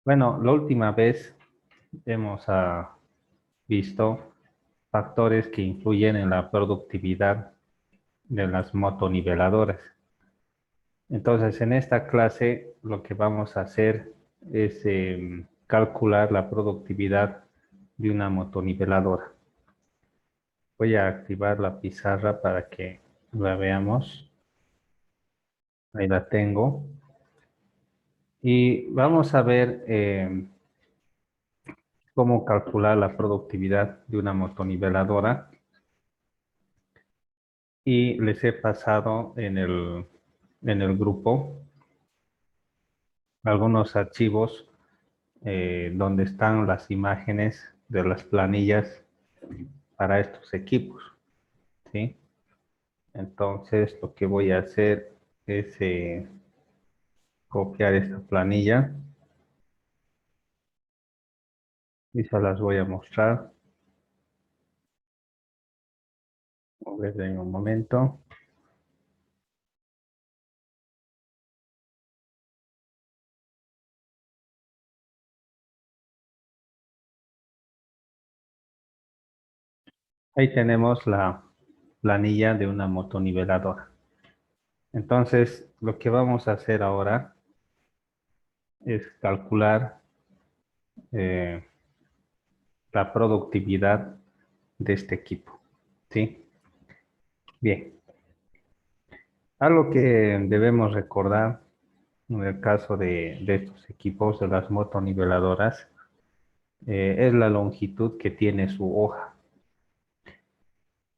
Bueno, la última vez hemos visto factores que influyen en la productividad de las motoniveladoras. Entonces, en esta clase lo que vamos a hacer es calcular la productividad de una motoniveladora. Voy a activar la pizarra para que la veamos. Ahí la tengo. Y vamos a ver cómo calcular la productividad de una motoniveladora. Y les he pasado en el grupo algunos archivos donde están las imágenes de las planillas para estos equipos, ¿sí? Entonces, lo que voy a hacer es copiar esta planilla y se las voy a mostrar. A ver, en un momento. Ahí tenemos la planilla de una motoniveladora. Entonces, lo que vamos a hacer ahora es calcular eh, la productividad de este equipo, ¿sí? Bien, algo que debemos recordar en el caso de estos equipos, de las motoniveladoras, es la longitud que tiene su hoja.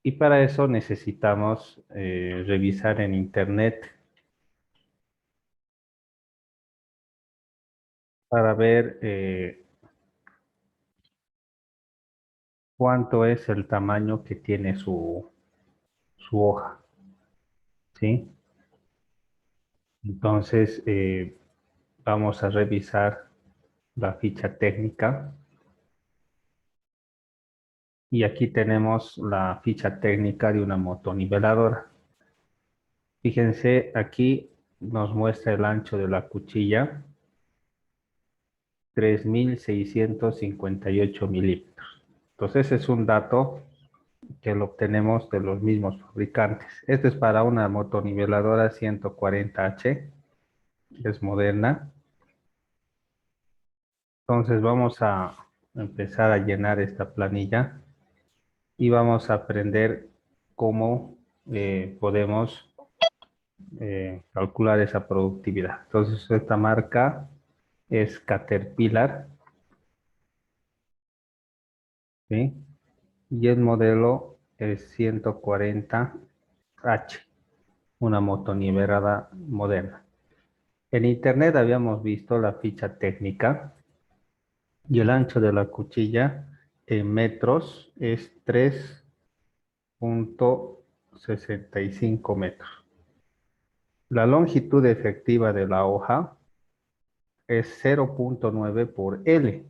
Y para eso necesitamos revisar en internet para ver cuánto es el tamaño que tiene su hoja, ¿sí? Entonces, vamos a revisar la ficha técnica. Y aquí tenemos la ficha técnica de una motoniveladora. Fíjense, aquí nos muestra el ancho de la cuchilla, 3658 milímetros. Entonces, ese es un dato que lo obtenemos de los mismos fabricantes. Este es para una motoniveladora 140H, que es moderna. Entonces, vamos a empezar a llenar esta planilla y vamos a aprender cómo podemos calcular esa productividad. Entonces, esta marca es Caterpillar, ¿sí? Y el modelo es 140H, una motonivelada moderna. En internet habíamos visto la ficha técnica y el ancho de la cuchilla en metros es 3,65 metros. La longitud efectiva de la hoja es 0,9 por L.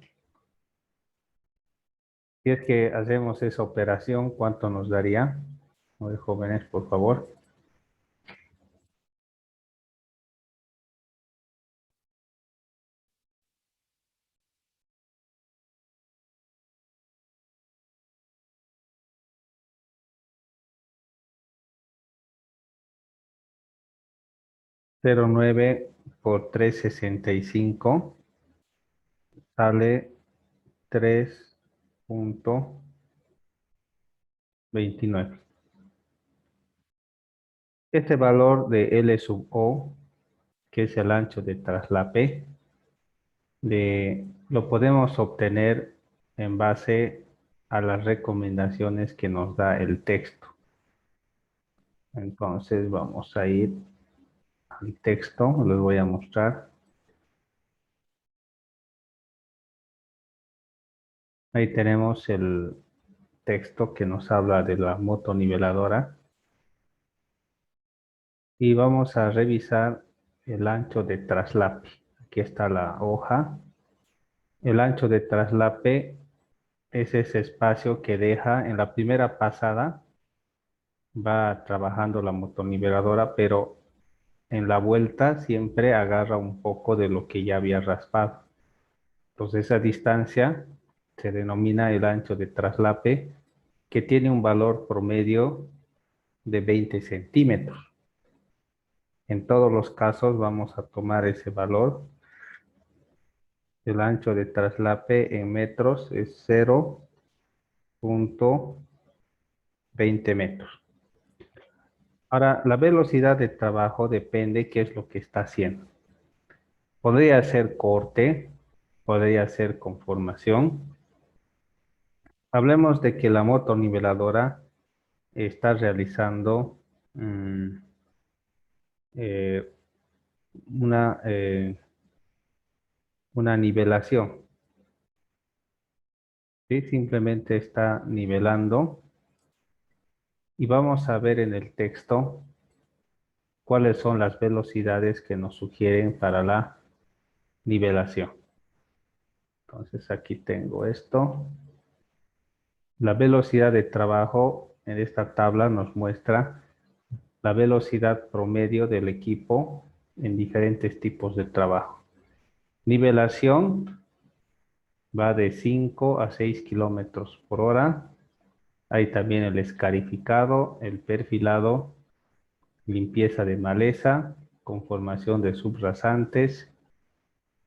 Si es que hacemos esa operación, ¿cuánto nos daría? A ver, jóvenes, por favor. 0,9 por 3,65 sale 3,29. Este valor de L sub O, que es el ancho de traslape, lo podemos obtener en base a las recomendaciones que nos da el texto. Entonces vamos a ir al texto, les voy a mostrar. Ahí tenemos el texto que nos habla de la motoniveladora y vamos a revisar el ancho de traslape. Aquí está la hoja. El ancho de traslape es ese espacio que deja en la primera pasada, va trabajando la motoniveladora, pero en la vuelta siempre agarra un poco de lo que ya había raspado. Entonces esa distancia se denomina el ancho de traslape, que tiene un valor promedio de 20 centímetros. En todos los casos vamos a tomar ese valor. El ancho de traslape en metros es 0,20 metros. Ahora, la velocidad de trabajo depende qué es lo que está haciendo. Podría ser corte, podría ser conformación. Hablemos de que la motonniveladora está realizando mm, eh, una, eh, una nivelación. ¿Sí? Simplemente está nivelando y vamos a ver en el texto cuáles son las velocidades que nos sugieren para la nivelación. Entonces aquí tengo esto. La velocidad de trabajo en esta tabla nos muestra la velocidad promedio del equipo en diferentes tipos de trabajo. Nivelación va de 5 a 6 kilómetros por hora. Hay también el escarificado, el perfilado, limpieza de maleza, conformación de subrasantes,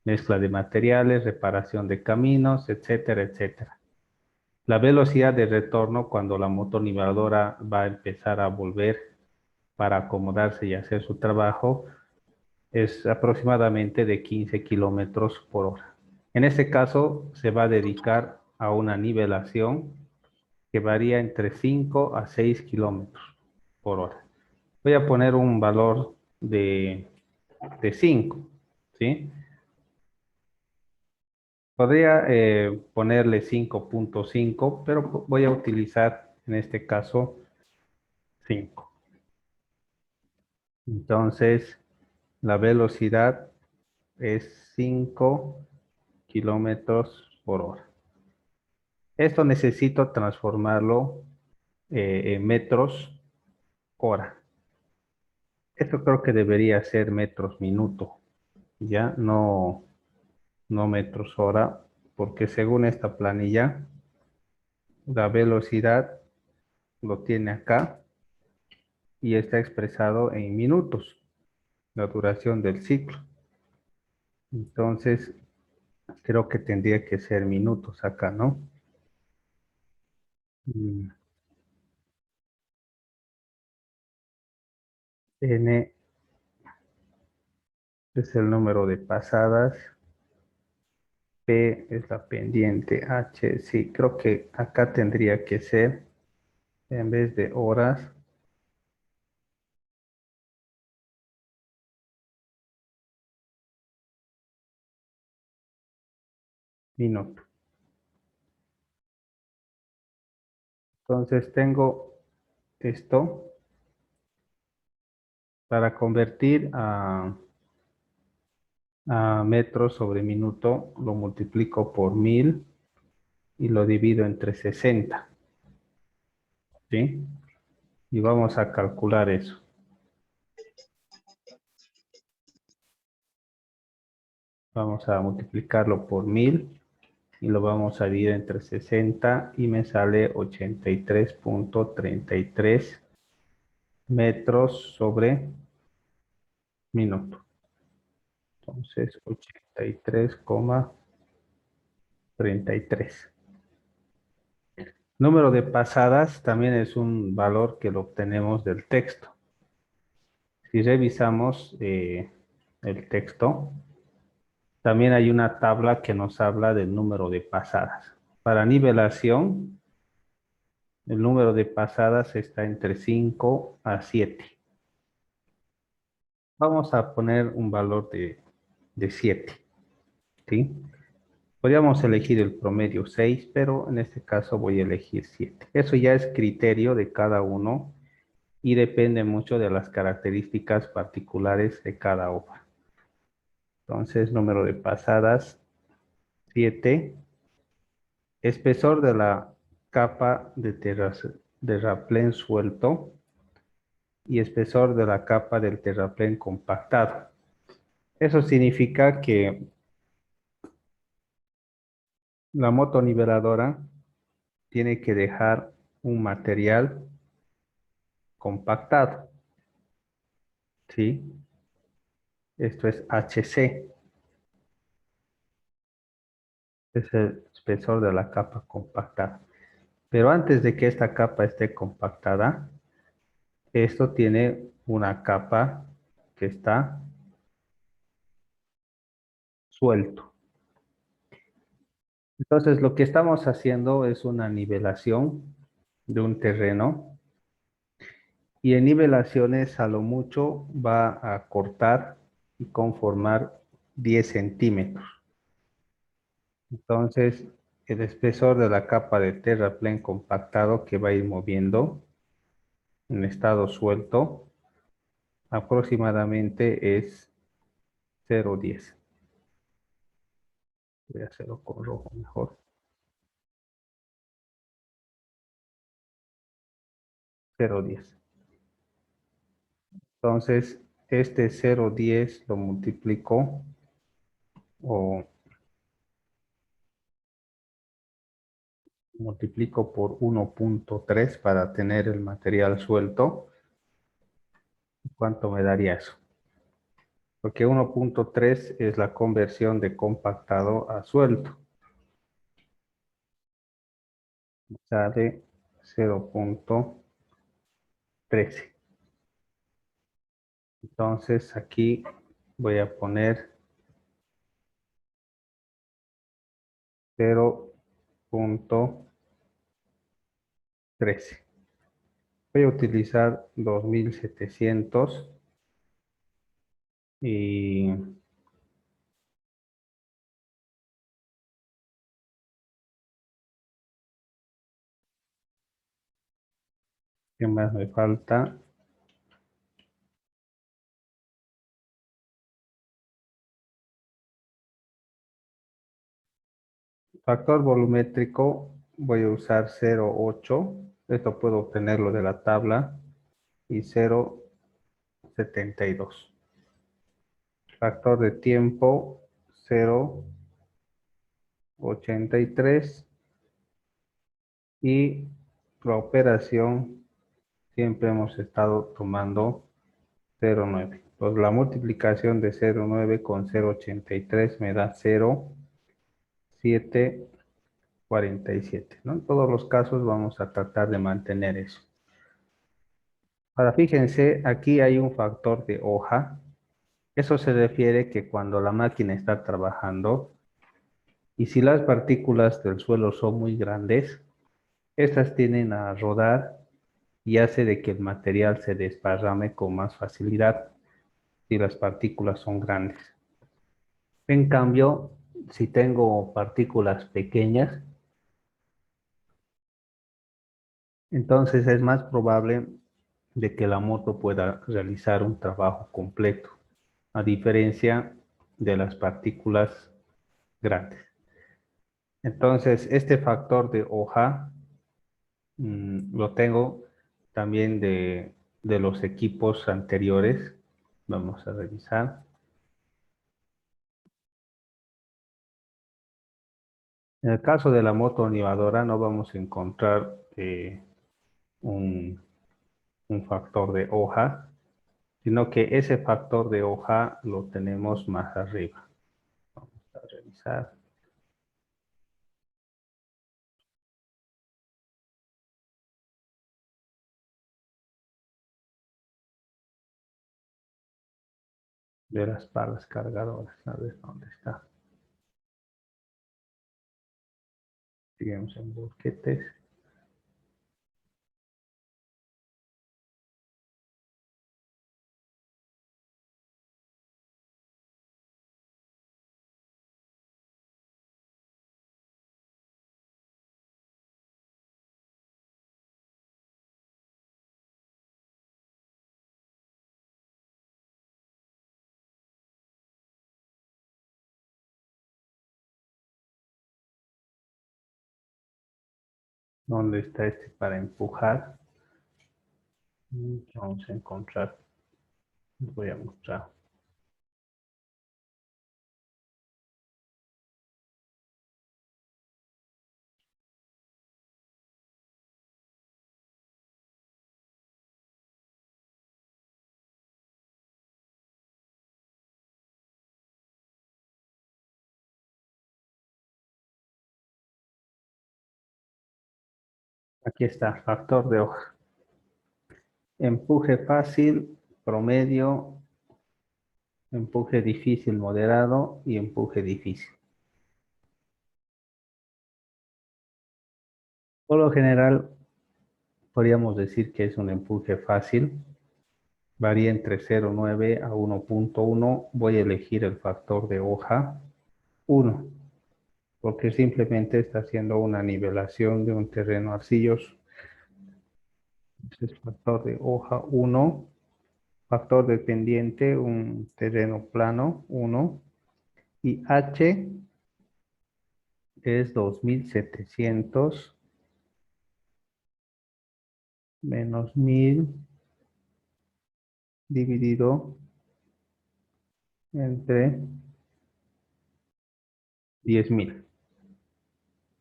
mezcla de materiales, reparación de caminos, etcétera, etcétera. La velocidad de retorno cuando la motonniveladora va a empezar a volver para acomodarse y hacer su trabajo es aproximadamente de 15 kilómetros por hora. En este caso se va a dedicar a una nivelación que varía entre 5 a 6 kilómetros por hora. Voy a poner un valor de 5, ¿sí? Podría ponerle 5,5, pero voy a utilizar en este caso 5. Entonces, la velocidad es 5 kilómetros por hora. Esto necesito transformarlo en metros hora. Esto creo que debería ser metros minuto, ya no metros hora, porque según esta planilla, la velocidad lo tiene acá y está expresado en minutos, la duración del ciclo. Entonces, creo que tendría que ser minutos acá, ¿no? Mm, N es el número de pasadas, P es la pendiente, H, sí, creo que acá tendría que ser, en vez de horas, minutos. Entonces tengo esto para convertir a metros sobre minuto, lo multiplico por 1000 y lo divido entre 60, ¿sí? Y vamos a calcular eso. Vamos a multiplicarlo por 1000 y lo vamos a dividir entre 60 y me sale 83,33 metros sobre minuto. Entonces, 83,33. Número de pasadas también es un valor que lo obtenemos del texto. Si revisamos el texto, también hay una tabla que nos habla del número de pasadas. Para nivelación, el número de pasadas está entre 5 a 7. Vamos a poner un valor de 7, ¿sí? Podríamos elegir el promedio 6, pero en este caso voy a elegir 7. Eso ya es criterio de cada uno y depende mucho de las características particulares de cada obra. Entonces, número de pasadas, 7. Espesor de la capa de terraplén suelto y espesor de la capa del terraplén compactado. Eso significa que La motoniveladora tiene que dejar un material compactado, ¿sí? Esto es HC, es el espesor de la capa compactada. Pero antes de que esta capa esté compactada, esto tiene una capa que está suelto. Entonces, lo que estamos haciendo es una nivelación de un terreno y en nivelaciones a lo mucho va a cortar y conformar 10 centímetros. Entonces, el espesor de la capa de terraplén compactado que va a ir moviendo en estado suelto aproximadamente es 0,10. Voy a hacerlo con rojo mejor. 0,10. Entonces, este 0,10 lo multiplico o multiplico por 1,3 para tener el material suelto. ¿Cuánto me daría eso? Porque 1,3 es la conversión de compactado a suelto. Sale 0,13. Entonces aquí voy a poner 0,13. Voy a utilizar 2700 y ¿qué más me falta? Factor volumétrico voy a usar 0,8. Esto puedo obtenerlo de la tabla y 0,72. Factor de tiempo 0,83 y la operación siempre hemos estado tomando 0,9. Pues la multiplicación de 0,9 con 0,83 me da 0,747, ¿no? En todos los casos vamos a tratar de mantener eso. Ahora fíjense, aquí hay un factor de hoja. Eso se refiere que cuando la máquina está trabajando y si las partículas del suelo son muy grandes, estas tienden a rodar y hace de que el material se desparrame con más facilidad si las partículas son grandes. En cambio, si tengo partículas pequeñas, entonces es más probable de que la moto pueda realizar un trabajo completo, a diferencia de las partículas grandes. Entonces, este factor de hoja lo tengo también de los equipos anteriores. Vamos a revisar. En el caso de la moto nivadora no vamos a encontrar un, un factor de hoja, sino que ese factor de hoja lo tenemos más arriba. Vamos a revisar. De las palas cargadoras, a ver dónde está. Seguimos en boquetes. ¿Dónde está este para empujar? Vamos a encontrar. Les voy a mostrar. Aquí está, factor de hoja. Empuje fácil, promedio, empuje difícil, moderado y empuje difícil. Por lo general, podríamos decir que es un empuje fácil. Varía entre 0,9 a 1,1. Voy a elegir el factor de hoja 1, porque simplemente está haciendo una nivelación de un terreno arcilloso. Entonces, factor de hoja 1. Factor de pendiente, un terreno plano 1. Y H es 2700 menos 1000 dividido entre 10.000.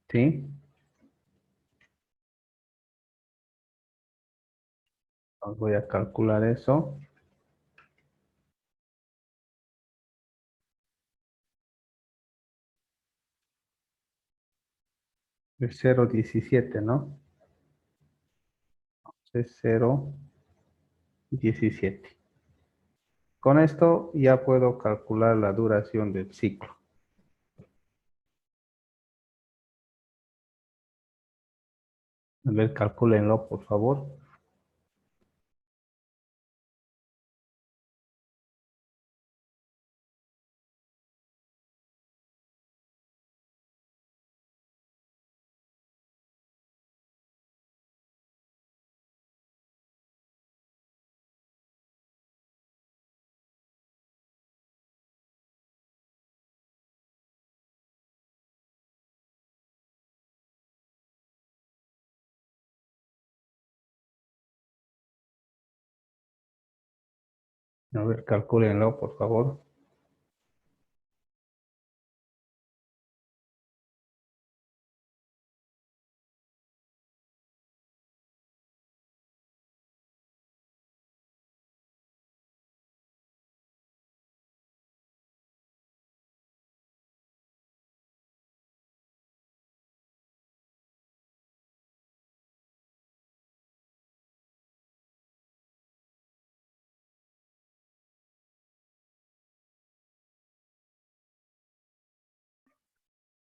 ¿Sí? Voy a calcular eso. Es 0,17, ¿no? Es 0,17. Con esto ya puedo calcular la duración del ciclo. A ver, calcúlenlo, por favor. A ver, calcúlenlo, por favor.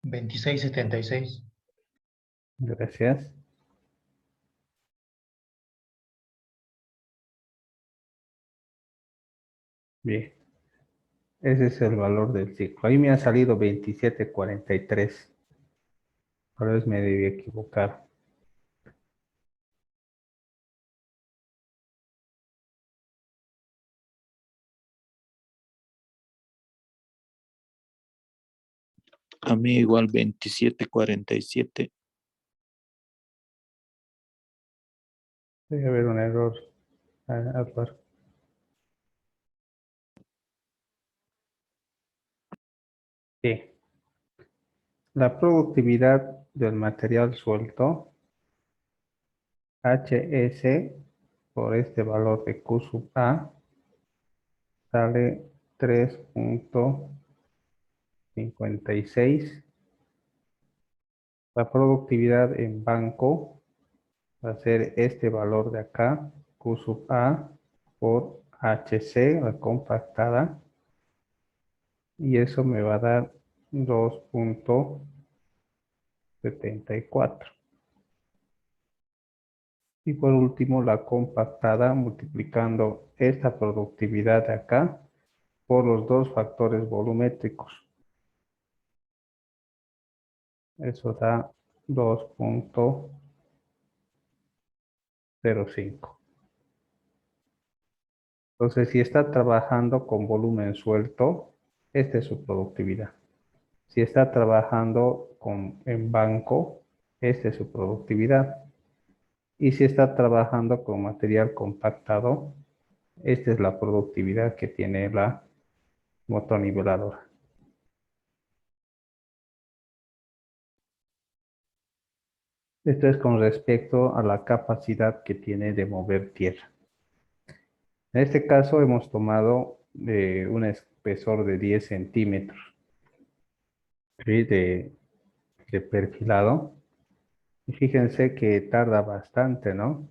$26.76. Gracias. Bien. Ese es el valor del ciclo. Ahí me ha salido 27,43. Tal vez me debí equivocar. A mí igual 27,47. Debe haber un error, Álvaro. Sí. La productividad del material suelto, HS, por este valor de Q sub A, sale 3,56. La productividad en banco va a ser este valor de acá, Q sub A, por HC, la compactada, y eso me va a dar 2,74. Y por último, la compactada multiplicando esta productividad de acá por los dos factores volumétricos. Eso da 2,05. Entonces, si está trabajando con volumen suelto, esta es su productividad. Si está trabajando en banco, esta es su productividad. Y si está trabajando con material compactado, esta es la productividad que tiene la motoniveladora. Esto es con respecto a la capacidad que tiene de mover tierra. En este caso hemos tomado un espesor de 10 centímetros, ¿sí? de perfilado. Y fíjense que tarda bastante, ¿no?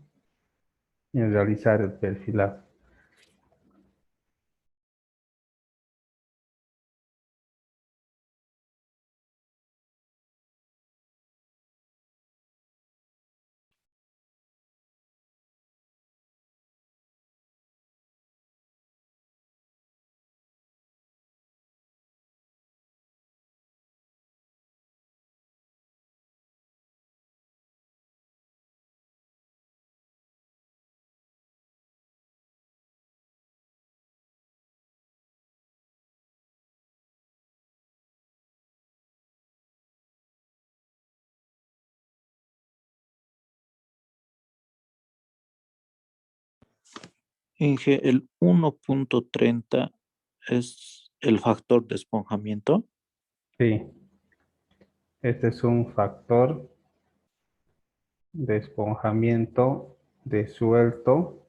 En realizar el perfilado. Inge, el 1.30 es el factor de esponjamiento. Sí, este es un factor de esponjamiento, de suelto,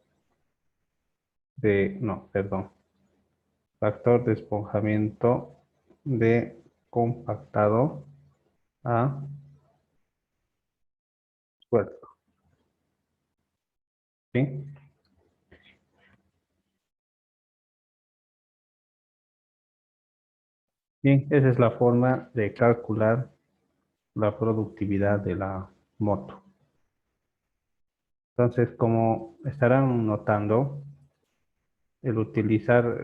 no, perdón, factor de esponjamiento de compactado a suelto, ¿sí? Bien, esa es la forma de calcular la productividad de la moto. Entonces, como estarán notando, el utilizar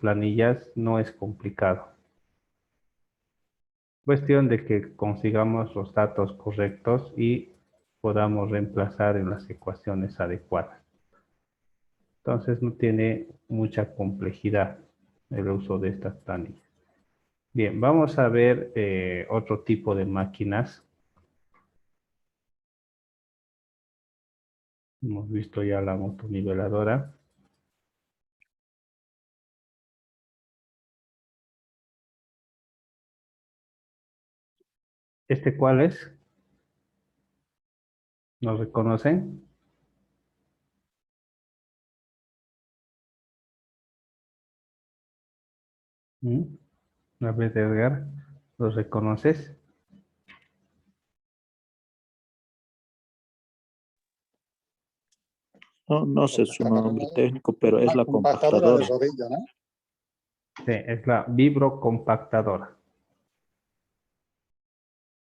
planillas no es complicado. Cuestión de que consigamos los datos correctos y podamos reemplazar en las ecuaciones adecuadas. Entonces no tiene mucha complejidad el uso de estas planillas. Bien, vamos a ver otro tipo de máquinas. Hemos visto ya la motoniveladora. ¿Este cuál es? ¿Lo reconocen? ¿Mm? A ver, Edgar, ¿lo reconoces? No, no sé su nombre técnico, pero es la Compactadora de compactadora. rodilla, ¿no? Sí, es la vibrocompactadora,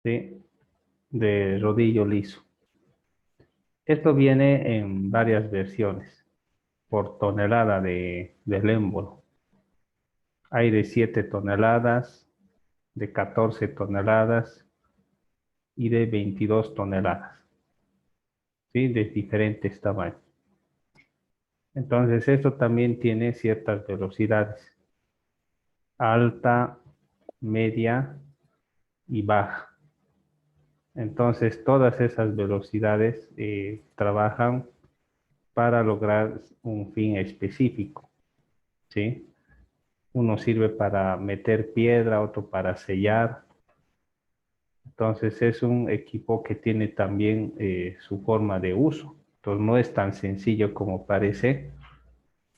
¿sí? De rodillo liso. Esto viene en varias versiones por tonelada del émbolo. Hay de 7 toneladas, de 14 toneladas y de 22 toneladas, ¿sí? De diferentes tamaños. Entonces, esto también tiene ciertas velocidades, alta, media y baja. Entonces, todas esas velocidades trabajan para lograr un fin específico, ¿sí? Uno sirve para meter piedra, otro para sellar. Entonces es un equipo que tiene también su forma de uso. Entonces no es tan sencillo como parece,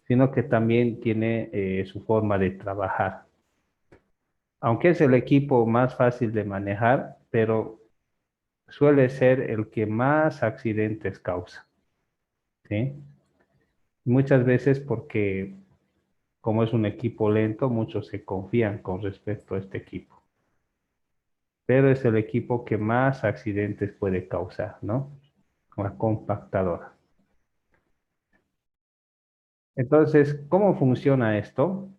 sino que también tiene su forma de trabajar. Aunque es el equipo más fácil de manejar, pero suele ser el que más accidentes causa, ¿sí? Muchas veces porque como es un equipo lento, muchos se confían con respecto a este equipo. Pero es el equipo que más accidentes puede causar, ¿no? La compactadora. Entonces, ¿cómo funciona esto?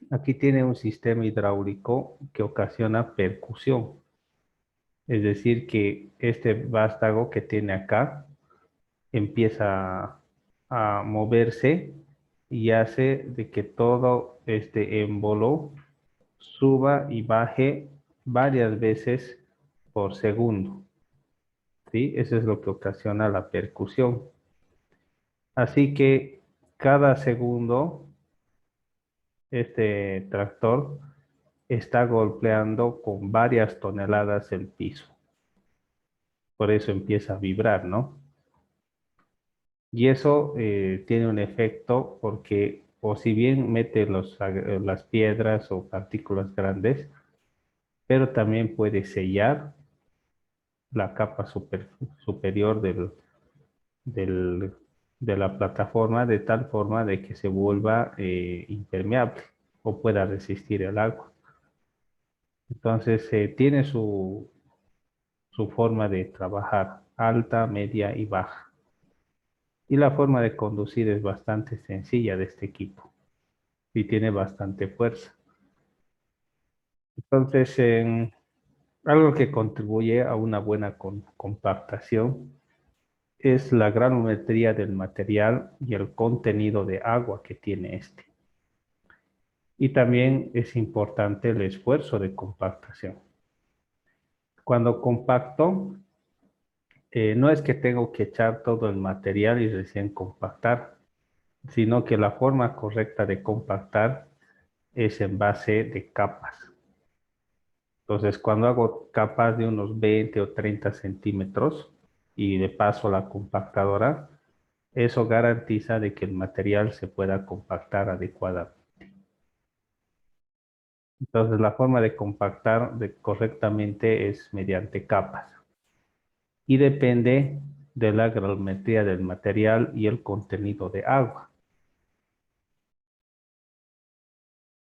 Aquí tiene un sistema hidráulico que ocasiona percusión. Es decir, que este vástago que tiene acá empieza a moverse y hace de que todo este émbolo suba y baje varias veces por segundo, ¿sí? Eso es lo que ocasiona la percusión. Así que cada segundo este tractor está golpeando con varias toneladas el piso. Por eso empieza a vibrar, ¿no? Y eso tiene un efecto porque, o si bien mete las piedras o partículas grandes, pero también puede sellar la capa superior de la plataforma de tal forma de que se vuelva impermeable o pueda resistir el agua. Entonces, tiene su forma de trabajar, alta, media y baja. Y la forma de conducir es bastante sencilla de este equipo y tiene bastante fuerza. Entonces, algo que contribuye a una buena compactación es la granulometría del material y el contenido de agua que tiene este. Y también es importante el esfuerzo de compactación. Cuando compacto, no es que tengo que echar todo el material y recién compactar, sino que la forma correcta de compactar es en base de capas. Entonces, cuando hago capas de unos 20 o 30 centímetros y de paso la compactadora, eso garantiza de que el material se pueda compactar adecuadamente. Entonces, la forma de compactar correctamente es mediante capas y depende de la granulometría del material y el contenido de agua.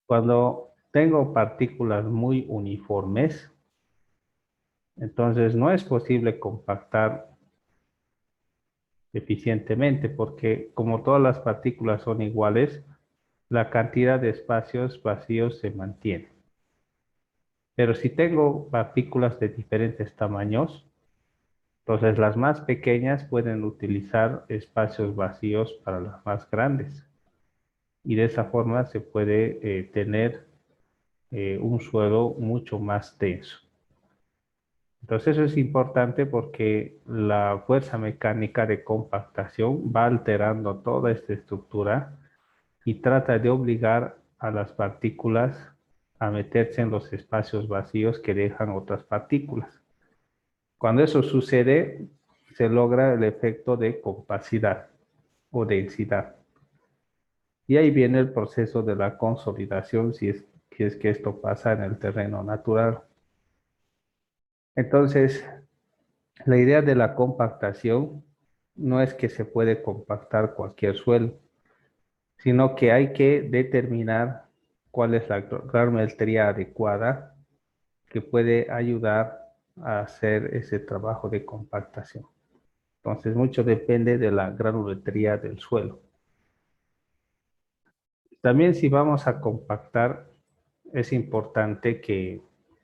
Cuando tengo partículas muy uniformes, entonces no es posible compactar eficientemente porque como todas las partículas son iguales, la cantidad de espacios vacíos se mantiene. Pero si tengo partículas de diferentes tamaños, entonces las más pequeñas pueden utilizar espacios vacíos para las más grandes. Y de esa forma se puede tener un suelo mucho más denso. Entonces eso es importante porque la fuerza mecánica de compactación va alterando toda esta estructura y trata de obligar a las partículas a meterse en los espacios vacíos que dejan otras partículas. Cuando eso sucede, se logra el efecto de compacidad o densidad. Y ahí viene el proceso de la consolidación si es que esto pasa en el terreno natural. Entonces, la idea de la compactación no es que se puede compactar cualquier suelo, sino que hay que determinar cuál es la granulometría adecuada que puede ayudar a hacer ese trabajo de compactación. Entonces, mucho depende de la granulometría del suelo. También si vamos a compactar, es importante que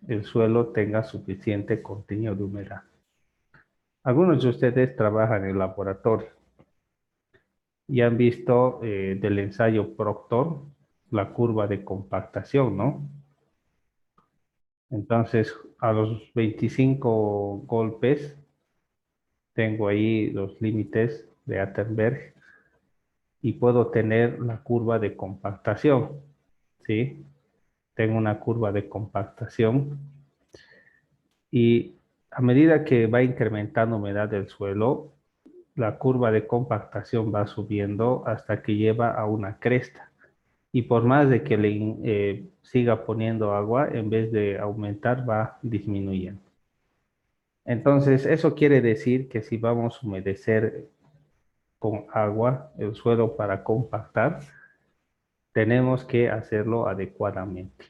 el suelo tenga suficiente contenido de humedad. Algunos de ustedes trabajan en el laboratorio y han visto del ensayo Proctor la curva de compactación, ¿no? Entonces, a los 25 golpes, tengo ahí los límites de Attenberg y puedo tener la curva de compactación, ¿sí? Tengo una curva de compactación y a medida que va incrementando humedad del suelo, la curva de compactación va subiendo hasta que lleva a una cresta. Y por más de que le siga poniendo agua, en vez de aumentar, va disminuyendo. Entonces, eso quiere decir que si vamos a humedecer con agua el suelo para compactar, tenemos que hacerlo adecuadamente.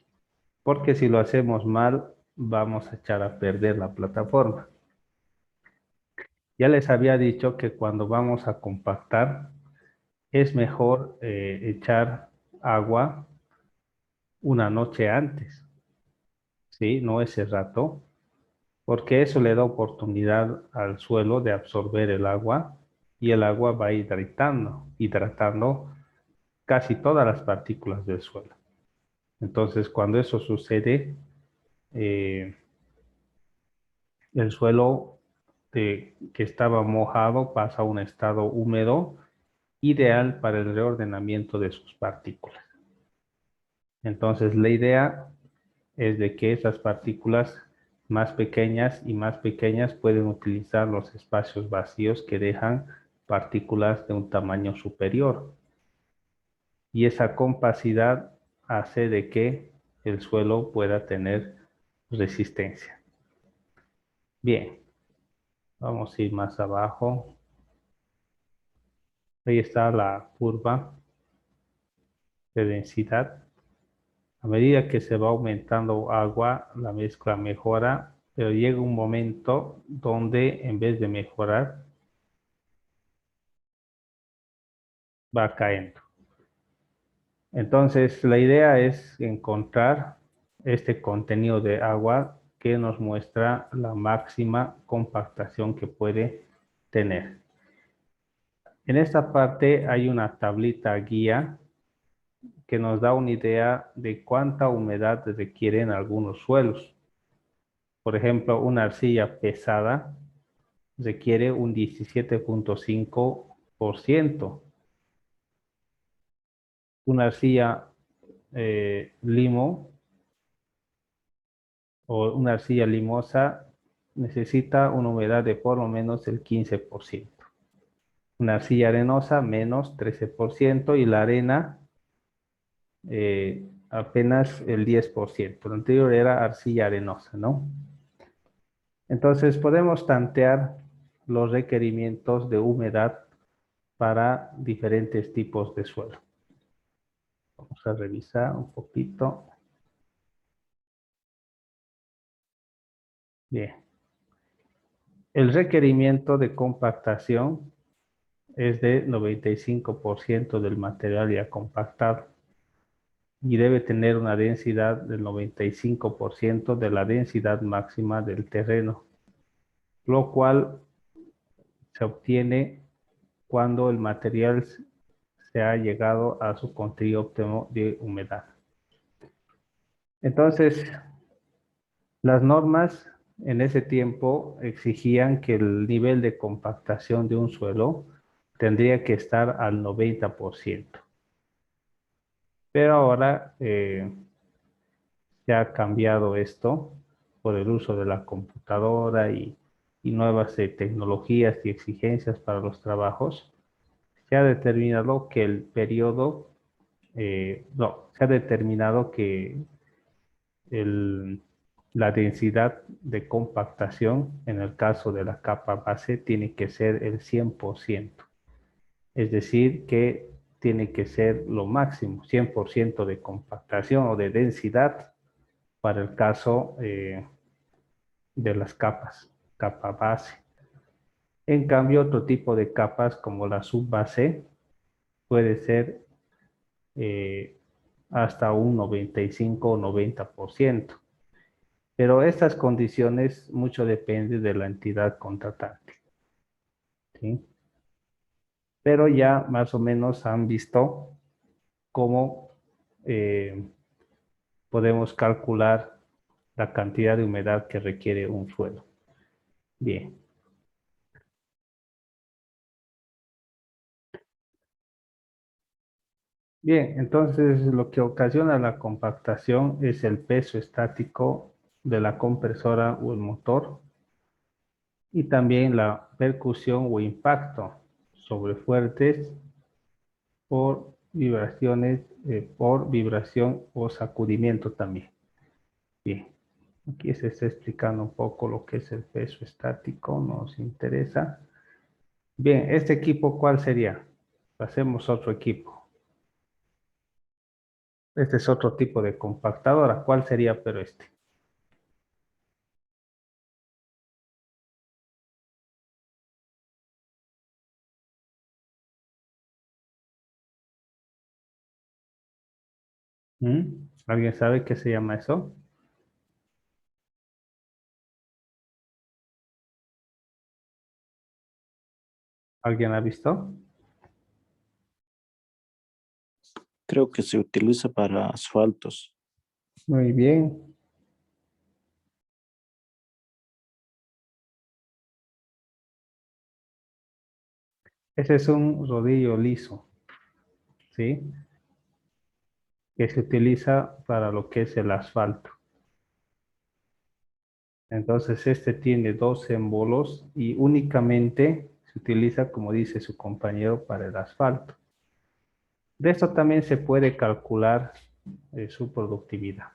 Porque si lo hacemos mal, vamos a echar a perder la plataforma. Ya les había dicho que cuando vamos a compactar, es mejor echar agua una noche antes, ¿sí? No ese rato, porque eso le da oportunidad al suelo de absorber el agua y el agua va hidratando casi todas las partículas del suelo. Entonces, cuando eso sucede, eh, el suelo que estaba mojado pasa a un estado húmedo, ideal para el reordenamiento de sus partículas. Entonces, la idea es de que esas partículas más pequeñas pueden utilizar los espacios vacíos que dejan partículas de un tamaño superior. Y esa compacidad hace de que el suelo pueda tener resistencia. Bien, Vamos a ir más abajo. Ahí está la curva de densidad. A medida que se va aumentando agua, la mezcla mejora, pero llega un momento donde en vez de mejorar, va cayendo. Entonces, la idea es encontrar este contenido de agua que nos muestra la máxima compactación que puede tener. En esta parte hay una tablita guía que nos da una idea de cuánta humedad requieren algunos suelos. Por ejemplo, una arcilla pesada requiere un 17.5%. Una arcilla limo o una arcilla limosa necesita una humedad de por lo menos el 15%. Una arcilla arenosa menos 13% y la arena apenas el 10%. Lo anterior era arcilla arenosa, ¿no? Entonces podemos tantear los requerimientos de humedad para diferentes tipos de suelo. Vamos a revisar un poquito. Bien. El requerimiento de compactación es de 95% del material ya compactado y debe tener una densidad del 95% de la densidad máxima del terreno, lo cual se obtiene cuando el material se ha llegado a su contenido óptimo de humedad. Entonces, las normas en ese tiempo exigían que el nivel de compactación de un suelo tendría que estar al 90%. Pero ahora se ha cambiado esto por el uso de la computadora y nuevas tecnologías y exigencias para los trabajos. Se ha determinado que el periodo, se ha determinado que la densidad de compactación en el caso de la capa base tiene que ser el 100%. Es decir, que tiene que ser lo máximo, 100% de compactación o de densidad para el caso de las capas, capa base. En cambio, otro tipo de capas como la subbase puede ser hasta un 95 o 90%. Pero estas condiciones mucho depende de la entidad contratante, ¿sí? Pero ya más o menos han visto cómo podemos calcular la cantidad de humedad que requiere un suelo. Bien. Bien, entonces lo que ocasiona la compactación es el peso estático de la compresora o el motor y también la percusión o impacto sobre fuertes por vibración o sacudimiento también. Bien, aquí se está explicando un poco lo que es el peso estático, nos interesa. Bien, este equipo, ¿cuál sería? Hacemos otro equipo. Este es otro tipo de compactadora. ¿Cuál sería, pero este? ¿Alguien sabe qué se llama eso? ¿Alguien ha visto? Creo que se utiliza para asfaltos. Muy bien. Ese es un rodillo liso, ¿sí? Que se utiliza para lo que es el asfalto. Entonces este tiene dos émbolos y únicamente se utiliza, como dice su compañero, para el asfalto. De esto también se puede calcular su productividad.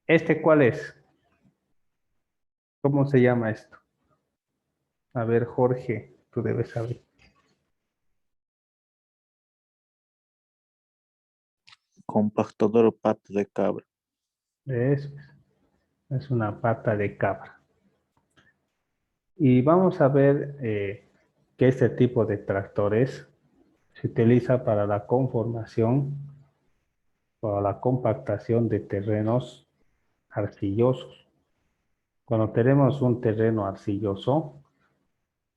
¿Este cuál es? ¿Cómo se llama esto? A ver, Jorge, tú debes saber. Compactador o pata de cabra. Es una pata de cabra. Y vamos a ver que este tipo de tractores se utiliza para la conformación, para la compactación de terrenos arcillosos. Cuando tenemos un terreno arcilloso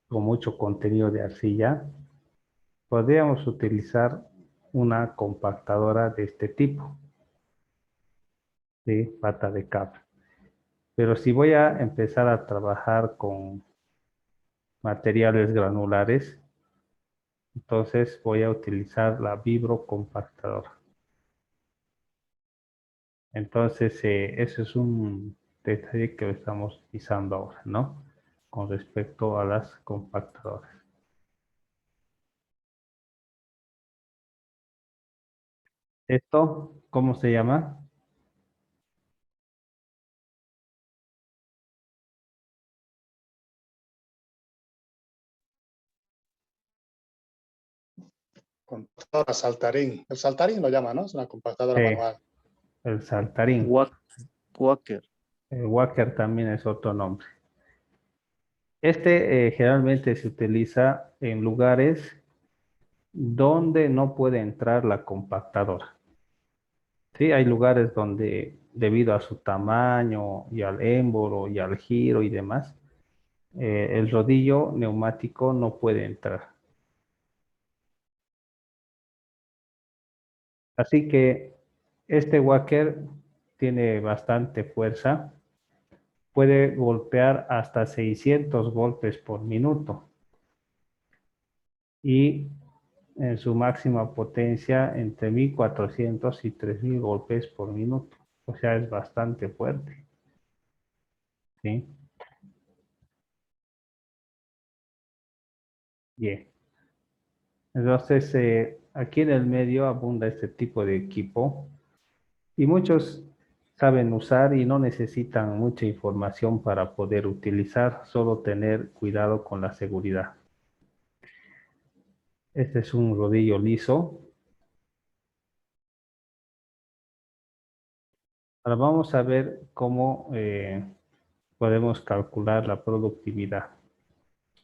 con mucho contenido de arcilla, podríamos utilizar una compactadora de este tipo, de pata de cabra. Pero si voy a empezar a trabajar con materiales granulares, entonces voy a utilizar la vibrocompactadora. Entonces, eso es un detalle que estamos utilizando ahora, ¿no? Con respecto a las compactadoras. ¿Esto cómo se llama? Compactadora saltarín. El saltarín lo llama, ¿no? Es una compactadora Sí, manual. el saltarín. Walker. El Walker también es otro nombre. Este generalmente se utiliza en lugares donde no puede entrar la compactadora. Sí, hay lugares donde debido a su tamaño y al émbolo y al giro y demás, el rodillo neumático no puede entrar. Así que este walker tiene bastante fuerza, puede golpear hasta 600 golpes por minuto y en su máxima potencia entre 1400 y 3000 golpes por minuto. O sea, es bastante fuerte. ¿Sí? Bien. Entonces, aquí en el medio abunda este tipo de equipo y muchos saben usar y no necesitan mucha información para poder utilizar, solo tener cuidado con la seguridad. Este es un rodillo liso. Ahora vamos a ver cómo podemos calcular la productividad.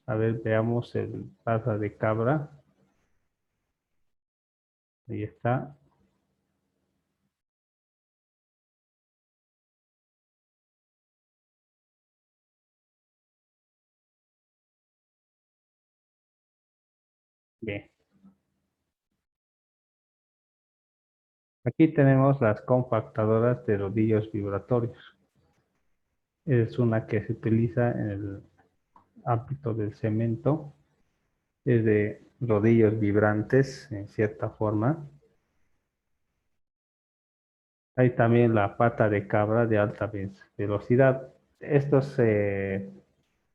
A ver, veamos el pata de cabra. Ahí está. Bien. Aquí tenemos las compactadoras de rodillos vibratorios. Es una que se utiliza en el ámbito del cemento. Es de rodillos vibrantes en cierta forma. Hay también la pata de cabra de alta velocidad. Estos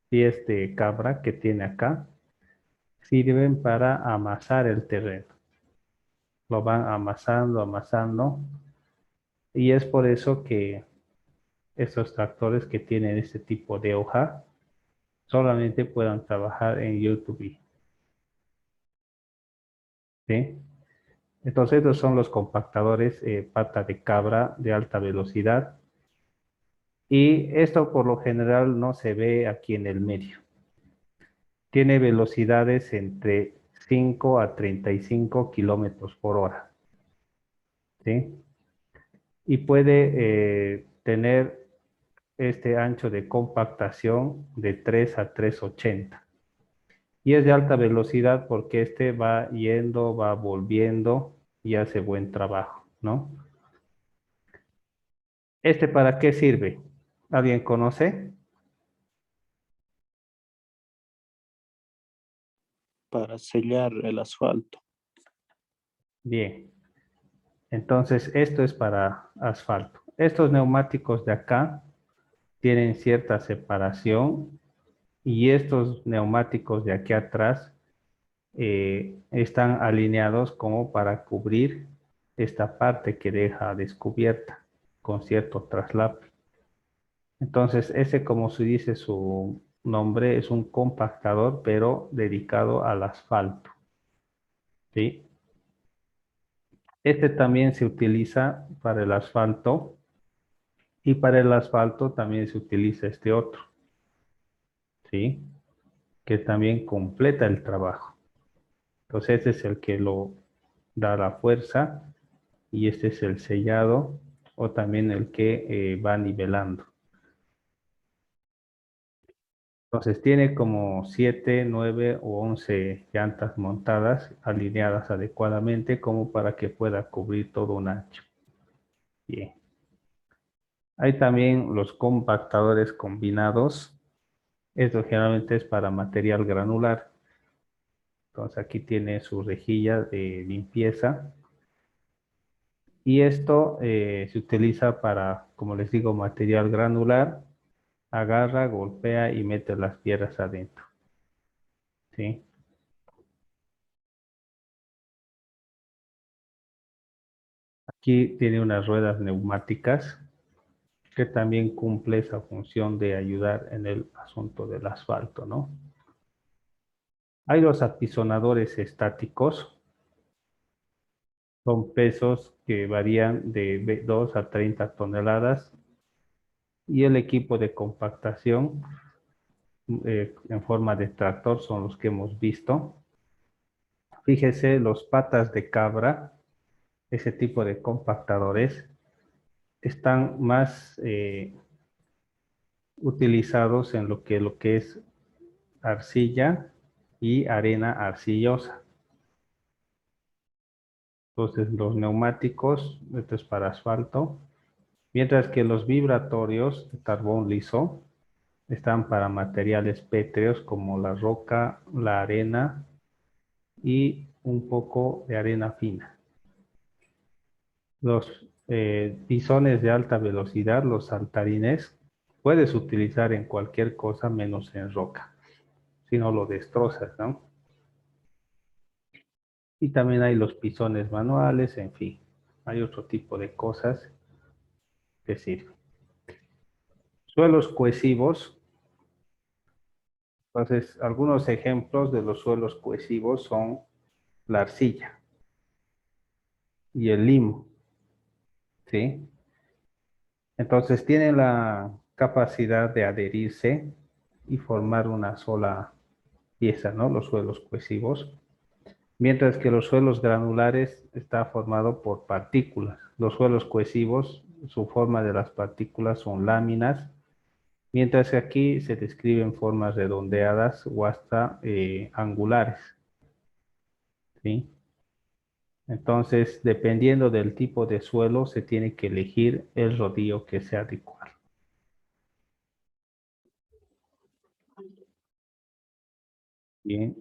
pies de cabra que tiene acá sirven para amasar el terreno. Lo van amasando, amasando. Y es por eso que estos tractores que tienen este tipo de hoja solamente puedan trabajar en YouTube. ¿Sí? Entonces, estos son los compactadores pata de cabra de alta velocidad. Y esto por lo general no se ve aquí en el medio. Tiene velocidades entre 5 a 35 kilómetros por hora. ¿Sí? Y puede tener este ancho de compactación de 3 a 380. Y es de alta velocidad porque este va yendo, va volviendo y hace buen trabajo, ¿no? ¿Este para qué sirve? ¿Alguien conoce? Para sellar el asfalto. Bien. Entonces, esto es para asfalto. Estos neumáticos de acá tienen cierta separación y estos neumáticos de aquí atrás están alineados como para cubrir esta parte que deja descubierta con cierto traslape. Entonces, ese como se dice su nombre, es un compactador, pero dedicado al asfalto. ¿Sí? Este también se utiliza para el asfalto y para el asfalto también se utiliza este otro, ¿sí? Que también completa el trabajo. Entonces este es el que lo da la fuerza y este es el sellado o también el que va nivelando. Entonces tiene como 7, 9 o 11 llantas montadas, alineadas adecuadamente como para que pueda cubrir todo un ancho. Bien. Hay también los compactadores combinados. Esto generalmente es para material granular. Entonces aquí tiene su rejilla de limpieza. Y esto se utiliza para, como les digo, material granular. Agarra, golpea y mete las piedras adentro. ¿Sí? Aquí tiene unas ruedas neumáticas que también cumple esa función de ayudar en el asunto del asfalto, ¿no? Hay los apisonadores estáticos. Son pesos que varían de 2 a 30 toneladas y el equipo de compactación en forma de tractor son los que hemos visto. Fíjese, los patas de cabra, ese tipo de compactadores, están más utilizados en lo que es arcilla y arena arcillosa. Entonces, los neumáticos, esto es para asfalto, mientras que los vibratorios de carbón liso están para materiales pétreos como la roca, la arena y un poco de arena fina. Los pisones de alta velocidad, los saltarines, puedes utilizar en cualquier cosa menos en roca, si no lo destrozas, ¿no? Y también hay los pisones manuales, en fin, hay otro tipo de cosas que sirven. Suelos cohesivos. Entonces, algunos ejemplos de los suelos cohesivos son la arcilla y el limo, ¿sí? Entonces, tienen la capacidad de adherirse y formar una sola pieza, ¿no? Los suelos cohesivos. Mientras que los suelos granulares está formado por partículas. Los suelos cohesivos, su forma de las partículas son láminas, mientras que aquí se describen formas redondeadas o hasta angulares, ¿sí? Entonces, dependiendo del tipo de suelo, se tiene que elegir el rodillo que sea adecuado. Bien,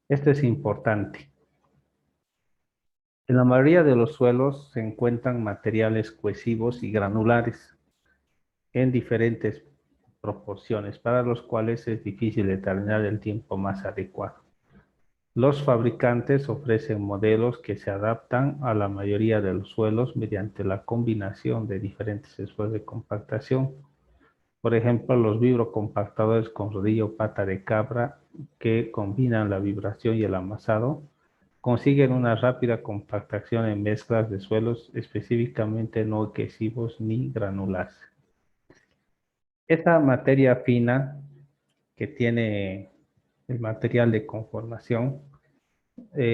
esto es importante. En la mayoría de los suelos se encuentran materiales cohesivos y granulares en diferentes proporciones, para los cuales es difícil determinar el tiempo más adecuado. Los fabricantes ofrecen modelos que se adaptan a la mayoría de los suelos mediante la combinación de diferentes esfuerzos de compactación. Por ejemplo, los vibrocompactadores con rodillo pata de cabra que combinan la vibración y el amasado consiguen una rápida compactación en mezclas de suelos específicamente no adhesivos ni granulares. Esa materia fina que tiene el material de conformación,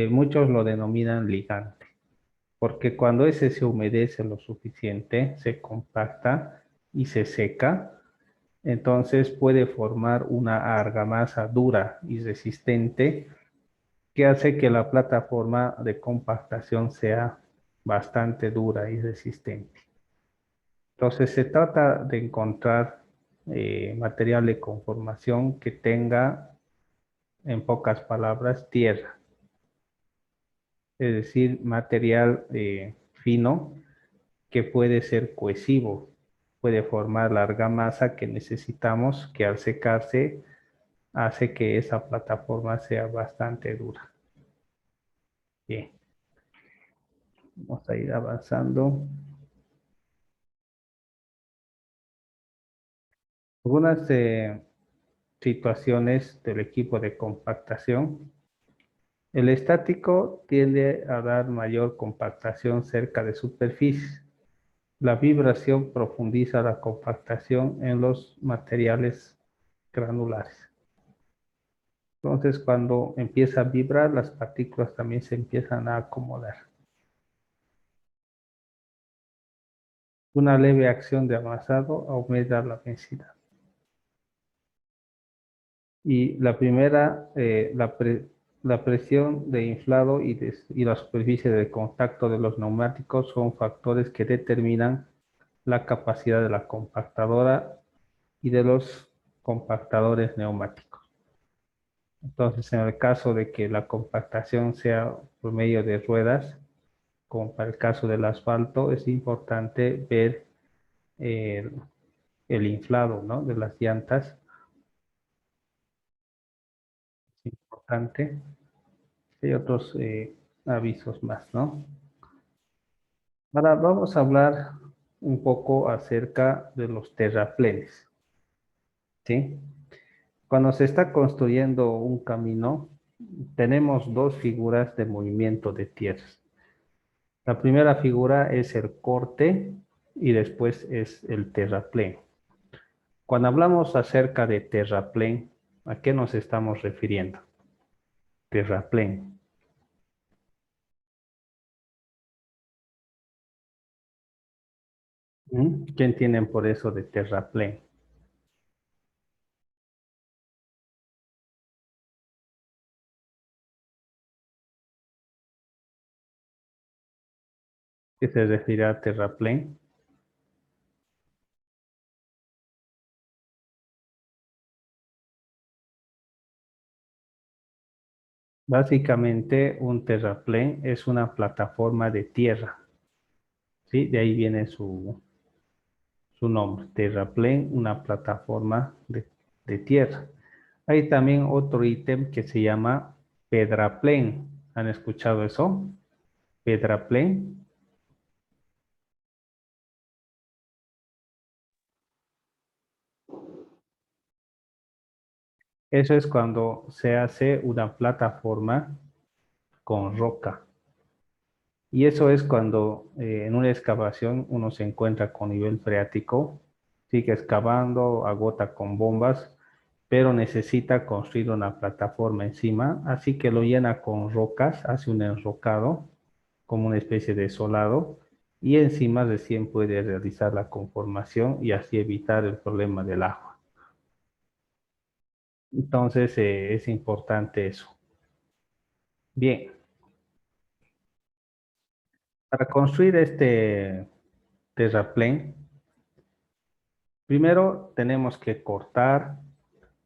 muchos lo denominan ligante, porque cuando ese se humedece lo suficiente, se compacta y se seca, entonces puede formar una argamasa dura y resistente que hace que la plataforma de compactación sea bastante dura y resistente. Entonces se trata de encontrar material de conformación que tenga, en pocas palabras, tierra, es decir, material fino que puede ser cohesivo, puede formar la argamasa que necesitamos, que al secarse hace que esa plataforma sea bastante dura. Bien, vamos a ir avanzando. Algunas situaciones del equipo de compactación. El estático tiende a dar mayor compactación cerca de superficies. La vibración profundiza la compactación en los materiales granulares. Entonces, cuando empieza a vibrar, las partículas también se empiezan a acomodar. Una leve acción de amasado aumenta la densidad. Y la primera, la presión de inflado y la superficie de contacto de los neumáticos son factores que determinan la capacidad de la compactadora y de los compactadores neumáticos. Entonces, en el caso de que la compactación sea por medio de ruedas, como para el caso del asfalto, es importante ver el, el inflado, ¿no?, de las llantas. Es importante. Hay otros avisos más, ¿no? Ahora vamos a hablar un poco acerca de los terraplenes, ¿sí? Cuando se está construyendo un camino, tenemos dos figuras de movimiento de tierras. La primera figura es el corte y después es el terraplén. Cuando hablamos acerca de terraplén, ¿a qué nos estamos refiriendo? Terraplén. ¿Qué entienden por eso de terraplén? ¿Qué se refiere a terraplén? Básicamente, un terraplén es una plataforma de tierra, ¿sí? De ahí viene su nombre, terraplén, una plataforma de tierra. Hay también otro ítem que se llama pedraplén. ¿Han escuchado eso? Pedraplén. Eso es cuando se hace una plataforma con roca. Y eso es cuando en una excavación uno se encuentra con nivel freático, sigue excavando, agota con bombas, pero necesita construir una plataforma encima, así que lo llena con rocas, hace un enrocado, como una especie de solado, y encima recién puede realizar la conformación y así evitar el problema del agua. Entonces es importante eso. Bien, para construir este terraplén, primero tenemos que cortar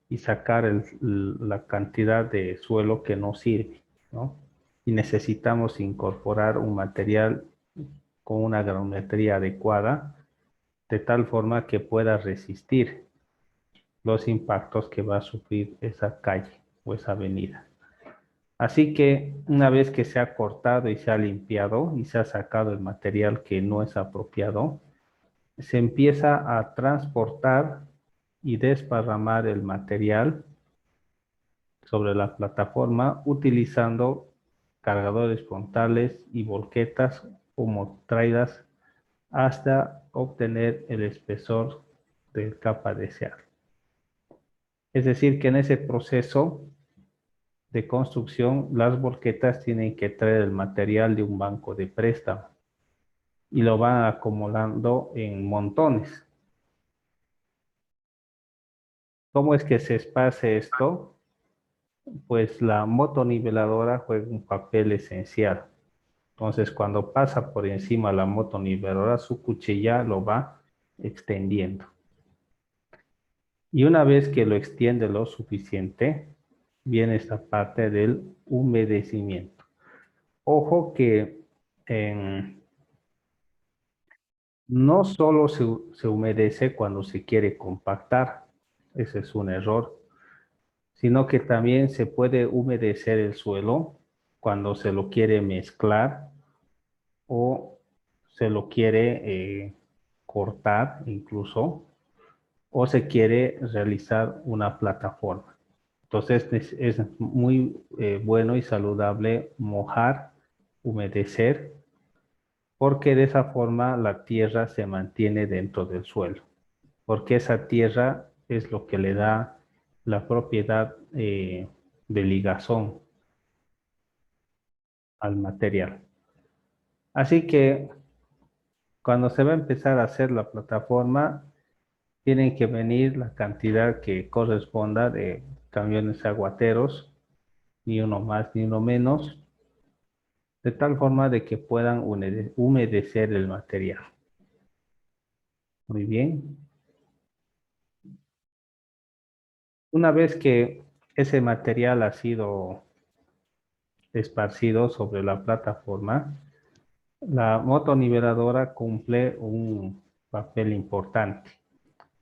y sacar la cantidad de suelo que no sirve, ¿no? Y necesitamos incorporar un material con una granulometría adecuada, de tal forma que pueda resistir los impactos que va a sufrir esa calle o esa avenida. Así que una vez que se ha cortado y se ha limpiado y se ha sacado el material que no es apropiado, se empieza a transportar y desparramar el material sobre la plataforma utilizando cargadores frontales y volquetas como traídas hasta obtener el espesor de capa deseada. Es decir, que en ese proceso de construcción, las volquetas tienen que traer el material de un banco de préstamo y lo van acumulando en montones. ¿Cómo es que se esparce esto? Pues la motoniveladora juega un papel esencial. Entonces, cuando pasa por encima la motoniveladora, su cuchilla lo va extendiendo. Y una vez que lo extiende lo suficiente, viene esta parte del humedecimiento. Ojo que no solo se humedece cuando se quiere compactar, ese es un error, sino que también se puede humedecer el suelo cuando se lo quiere mezclar o se lo quiere cortar incluso, o se quiere realizar una plataforma. Entonces es muy bueno y saludable mojar, humedecer, porque de esa forma la tierra se mantiene dentro del suelo, porque esa tierra es lo que le da la propiedad de ligazón al material. Así que cuando se va a empezar a hacer la plataforma, tienen que venir la cantidad que corresponda de camiones aguateros, ni uno más ni uno menos, de tal forma de que puedan humedecer el material. Muy bien. Una vez que ese material ha sido esparcido sobre la plataforma, la motoniveladora cumple un papel importante.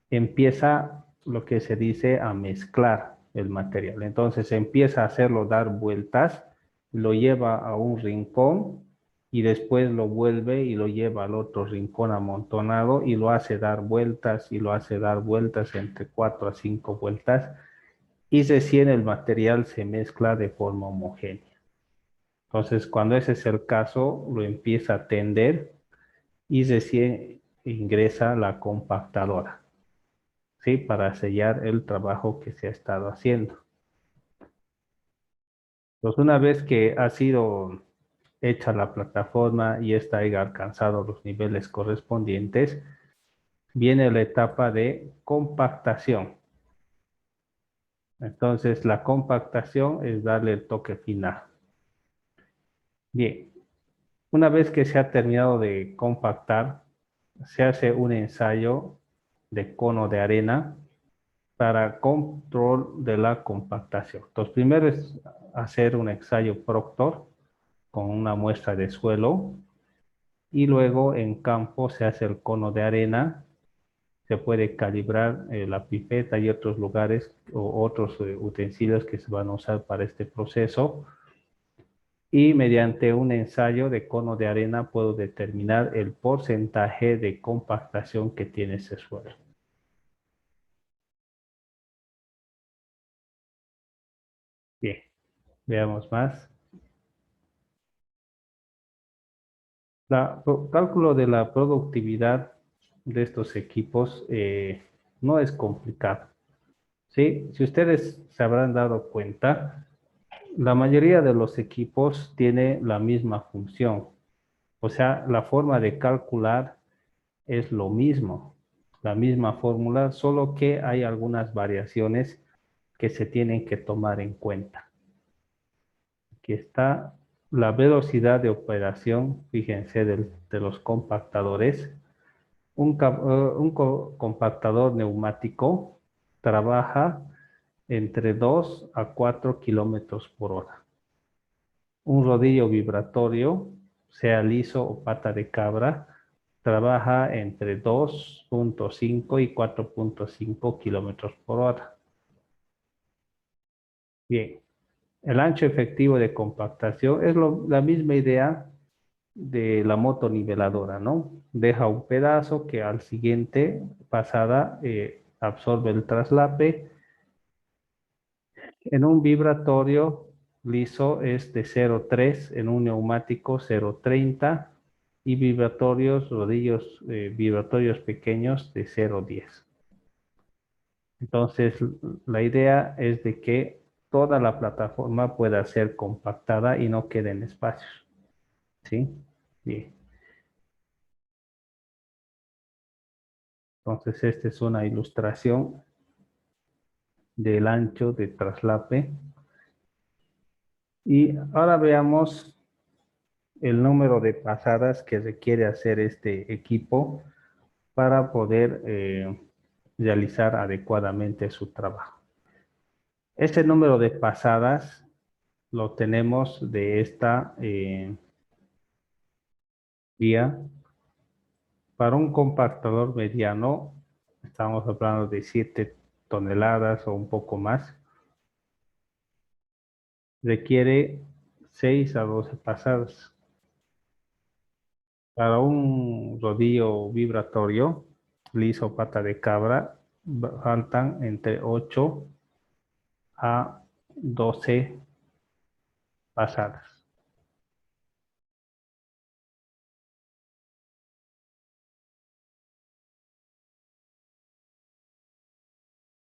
Empieza lo que se dice a mezclar el material. Entonces empieza a hacerlo dar vueltas, lo lleva a un rincón y después lo vuelve y lo lleva al otro rincón amontonado y lo hace dar vueltas y lo hace dar vueltas entre 4 a 5 vueltas y recién el material se mezcla de forma homogénea. Entonces, cuando ese es el caso, lo empieza a tender y recién ingresa la compactadora, ¿sí? Para sellar el trabajo que se ha estado haciendo. Pues una vez que ha sido hecha la plataforma y esta haya alcanzado los niveles correspondientes, viene la etapa de compactación. Entonces, la compactación es darle el toque final. Bien, una vez que se ha terminado de compactar, se hace un ensayo de cono de arena para control de la compactación. Entonces, primero es hacer un ensayo Proctor con una muestra de suelo y luego en campo se hace el cono de arena. Se puede calibrar la pipeta y otros lugares o otros utensilios que se van a usar para este proceso. Y mediante un ensayo de cono de arena puedo determinar el porcentaje de compactación que tiene ese suelo. Bien, veamos más. Cálculo de la productividad de estos equipos no es complicado, ¿sí? Si ustedes se habrán dado cuenta, la mayoría de los equipos tiene la misma función. O sea, la forma de calcular es lo mismo, la misma fórmula, solo que hay algunas variaciones que se tienen que tomar en cuenta. Aquí está la velocidad de operación, fíjense, de los compactadores. Un compactador neumático trabaja entre 2 a 4 kilómetros por hora. Un rodillo vibratorio, sea liso o pata de cabra, trabaja entre 2.5 y 4.5 kilómetros por hora. Bien, el ancho efectivo de compactación es la misma idea de la motoniveladora, ¿no? Deja un pedazo que al siguiente pasada absorbe el traslape. En un vibratorio liso es de 0,3, en un neumático 0,30 y vibratorios, rodillos vibratorios pequeños de 0,10. Entonces, la idea es de que toda la plataforma pueda ser compactada y no queden espacios, ¿sí? Bien. Entonces, esta es una ilustración del ancho de traslape. Y ahora veamos el número de pasadas que requiere hacer este equipo para poder realizar adecuadamente su trabajo. Este número de pasadas lo tenemos de esta vía. Para un compactador mediano, estamos hablando de 7 toneladas o un poco más, requiere 6 a 12 pasadas. Para un rodillo vibratorio, liso pata de cabra, faltan entre 8 a 12 pasadas.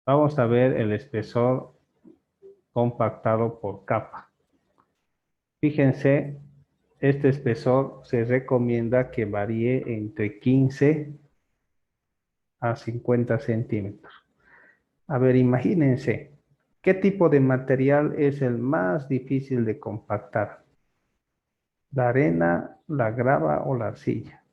Vamos a ver el espesor compactado por capa. Fíjense, este espesor se recomienda que varíe entre 15 a 50 centímetros. A ver, imagínense, ¿qué tipo de material es el más difícil de compactar? ¿La arena, la grava o la arcilla?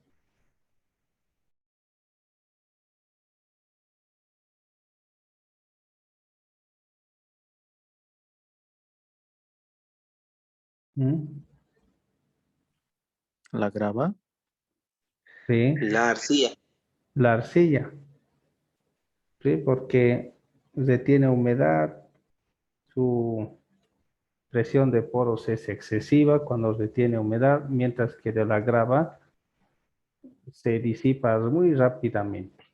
¿Mm? La grava. Sí, La arcilla. la arcilla, ¿sí? Porque retiene humedad, su presión de poros es excesiva cuando retiene humedad, mientras que de la grava se disipa muy rápidamente.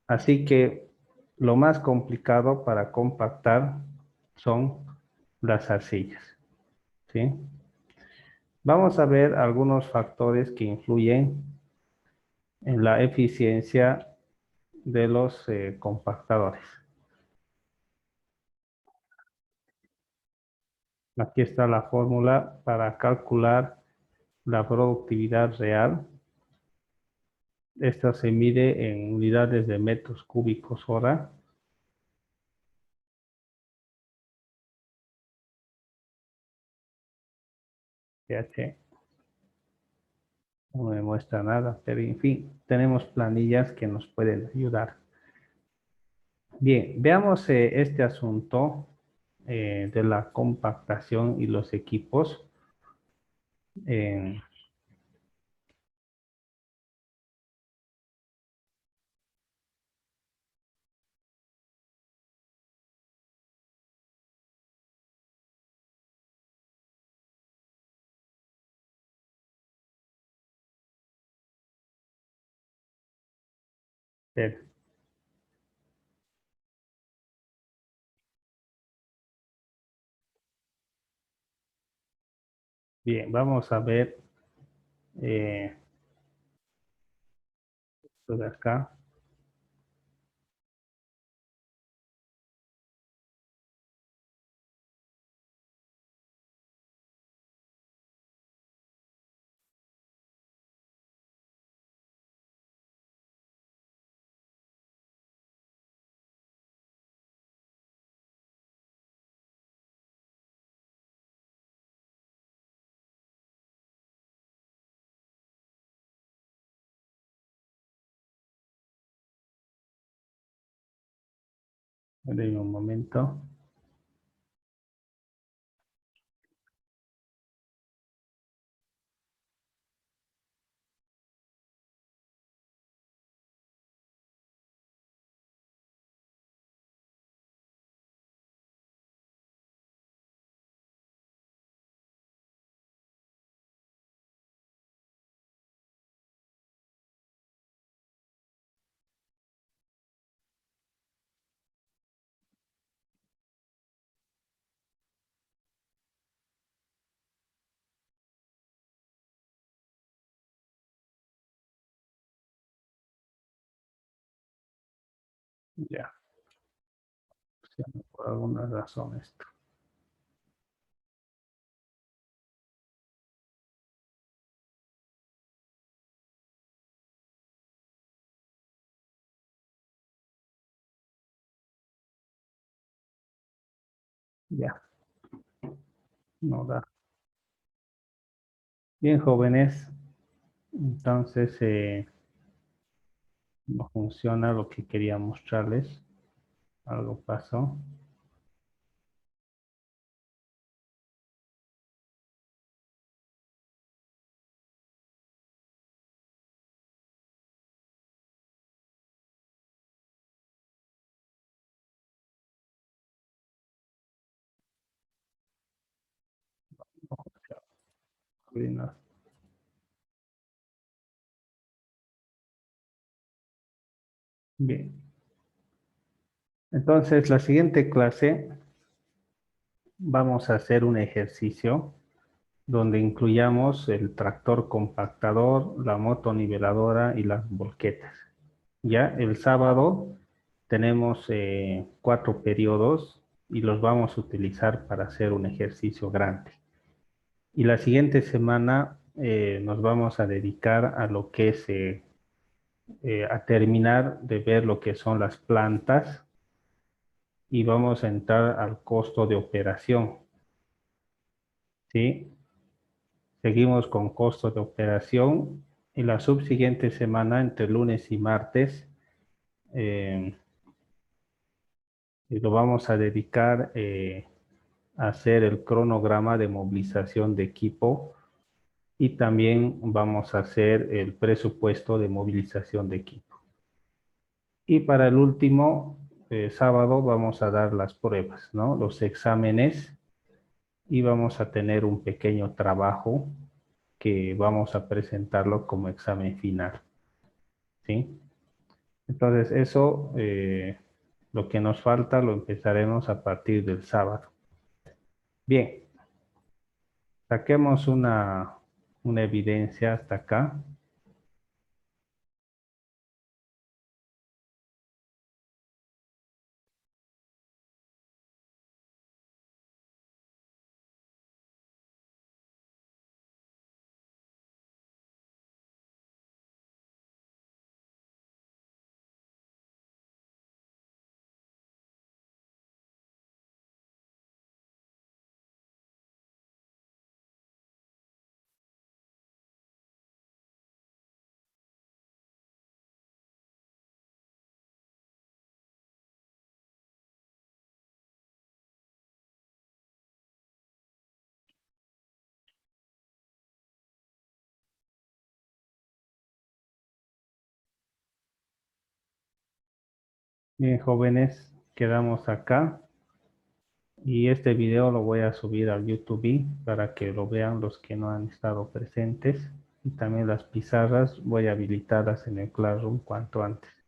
Así que lo más complicado para compactar son las arcillas, ¿sí? Vamos a ver algunos factores que influyen en la eficiencia de los compactadores. Aquí está la fórmula para calcular la productividad real. Esta se mide en unidades de metros cúbicos hora. pH no me muestra nada, pero en fin, tenemos planillas que nos pueden ayudar. Bien, veamos este asunto de la compactación y los equipos. Eh, bien, bien, vamos a ver eh, esto de acá. En un momento. Ya, por alguna razón esto. Ya, no da. Bien, jóvenes, entonces no funciona lo que quería mostrarles. Algo pasó. Bien. Entonces, la siguiente clase vamos a hacer un ejercicio donde incluyamos el tractor compactador, la moto niveladora y las volquetas. Ya el sábado tenemos 4 periodos y los vamos a utilizar para hacer un ejercicio grande. Y la siguiente semana nos vamos a dedicar a lo que es a terminar de ver lo que son las plantas y vamos a entrar al costo de operación. ¿Sí? Seguimos con costo de operación y la subsiguiente semana, entre lunes y martes, eh, lo vamos a dedicar a hacer el cronograma de movilización de equipo y también vamos a hacer el presupuesto de movilización de equipo. Y para el último sábado vamos a dar las pruebas, ¿no? Los exámenes y vamos a tener un pequeño trabajo que vamos a presentarlo como examen final, ¿sí? Entonces eso, lo que nos falta lo empezaremos a partir del sábado. Bien, saquemos una evidencia hasta acá. Bien, jóvenes, quedamos acá. Y este video lo voy a subir al YouTube para que lo vean los que no han estado presentes. Y también las pizarras voy a habilitarlas en el Classroom cuanto antes.